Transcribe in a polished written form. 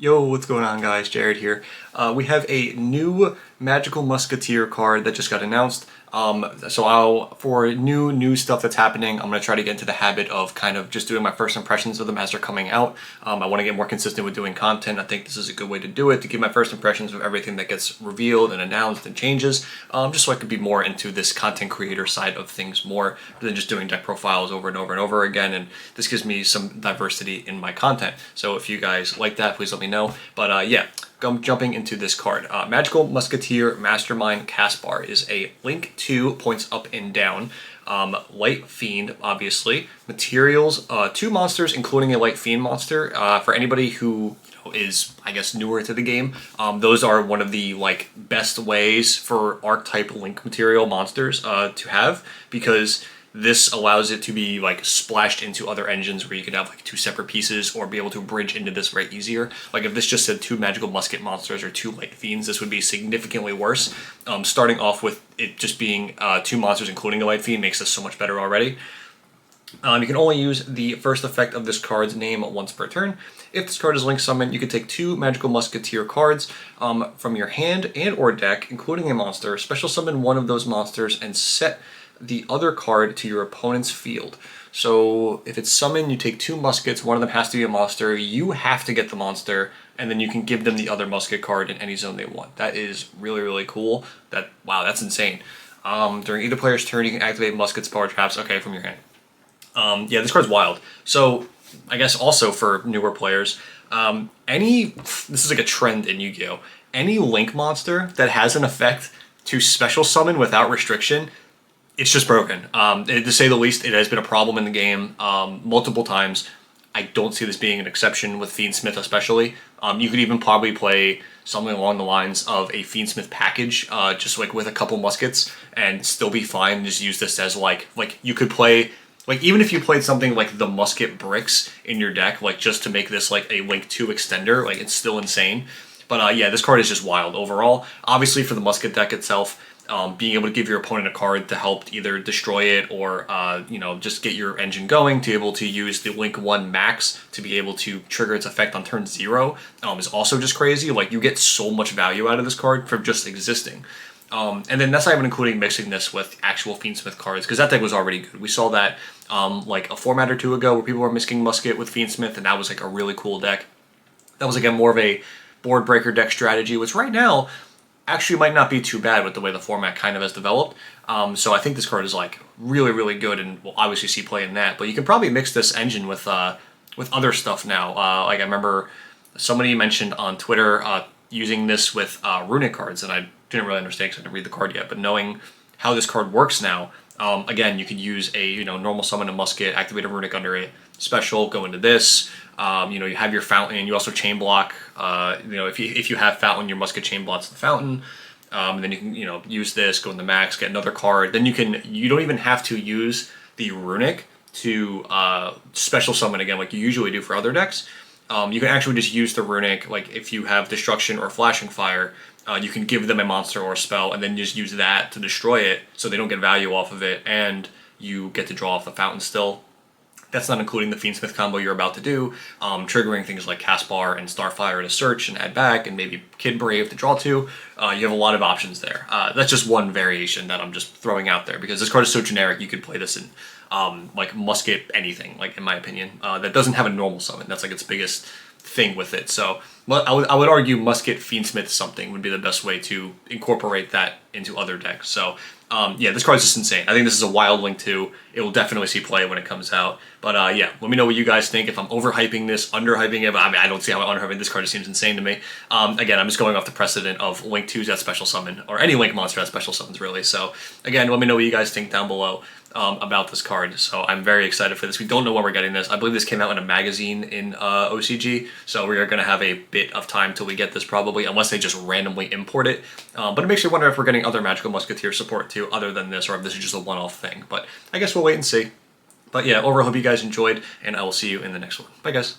Yo, what's going on guys? Jared here. We have a new Magical Musketeer card that just got announced. For new stuff that's happening, I'm going to try to get into the habit of kind of just doing my first impressions of them as they're coming out. I want to get more consistent with doing content. I think this is a good way to do it, to give my first impressions of everything that gets revealed and announced and changes, just so I could be more into this content creator side of things more than just doing deck profiles over and over and over again, and this gives me some diversity in my content. So if you guys like that, please let me know. But yeah, jumping into this card. Magical Musketeer Mastermind Caspar is a Link 2 points up and down. Light Fiend, obviously. Materials, 2 monsters, including a Light Fiend monster. For anybody who is, I guess, newer to the game, those are one of the best ways for archetype Link material monsters to have, because this allows it to be splashed into other engines where you could have 2 separate pieces or be able to bridge into this right easier. If this just said 2 magical musket monsters or 2 light fiends, this would be significantly worse. Starting off with it just being 2 monsters including a light fiend makes this so much better already. You can only use the first effect of this card's name once per turn. If this card is link summoned, you can take 2 Magical Musketeer cards from your hand and or deck, including a monster, special summon one of those monsters, and set the other card to your opponent's field. So if it's summoned, you take 2 muskets, one of them has to be a monster, you have to get the monster, and then you can give them the other musket card in any zone they want. That is really, really cool. Wow, that's insane. During either player's turn, you can activate muskets, power traps, from your hand. Yeah, this card's wild. So I guess also for newer players, this is like a trend in Yu-Gi-Oh! Any Link monster that has an effect to special summon without restriction, it's just broken. To say the least, it has been a problem in the game multiple times. I don't see this being an exception with Fiendsmith especially. You could even probably play something along the lines of a Fiendsmith package, just with a couple muskets, and still be fine. Just use this as you could play, even if you played something like the Musket Bricks in your deck, just to make this a Link 2 extender, it's still insane. But yeah, this card is just wild overall. Obviously for the Musket deck itself, being able to give your opponent a card to help either destroy it or just get your engine going, to be able to use the Link 1 Max to be able to trigger its effect on turn 0 is also just crazy. You get so much value out of this card from just existing. And then that's not even including mixing this with actual Fiendsmith cards, because that deck was already good. We saw that a format or 2 ago where people were mixing Musket with Fiendsmith, and that was a really cool deck. That was again more of a board breaker deck strategy, which right now actually might not be too bad with the way the format kind of has developed. So I think this card is really, really good, and we'll obviously see play in that. But you can probably mix this engine with other stuff now. I remember somebody mentioned on Twitter using this with runic cards, and I didn't really understand because I didn't read the card yet. But knowing how this card works now, again, you could use a normal summon a musket, activate a runic under it, special, go into this. You have your fountain. You also chain block. If you have fountain, your musket chain blocks the fountain. And then you can use this, go in the max, get another card. Then you don't even have to use the runic to special summon again like you usually do for other decks. You can actually just use the runic, if you have destruction or flashing fire, you can give them a monster or a spell and then just use that to destroy it so they don't get value off of it, and you get to draw off the fountain still. That's not including the Fiendsmith combo you're about to do, triggering things like Caspar and Starfire to search and add back, and maybe Kid Brave to draw 2. You have a lot of options there. That's just one variation that I'm just throwing out there, because this card is so generic you could play this in Musket anything, in my opinion, that doesn't have a normal summon. That's its biggest thing with it. So I would argue Musket Fiendsmith something would be the best way to incorporate that into other decks. So yeah, this card is just insane. I think this is a wild Link 2. It will definitely see play when it comes out. But yeah, let me know what you guys think. If I'm overhyping this, underhyping it, but I don't see how I'm underhyping this card. Just seems insane to me. Again, I'm just going off the precedent of Link 2's that special summon, or any Link monster that special summons, really. So again, let me know what you guys think down below about this card. So I'm very excited for this. We don't know when we're getting this. I believe this came out in a magazine in OCG, so we are going to have a bit of time till we get this probably, unless they just randomly import it. But it makes me wonder if we're getting other Magical Musketeer support too, other than this, or if this is just a one-off thing. But I guess we'll wait and see. But yeah, overall, hope you guys enjoyed, and I will see you in the next one. Bye, guys.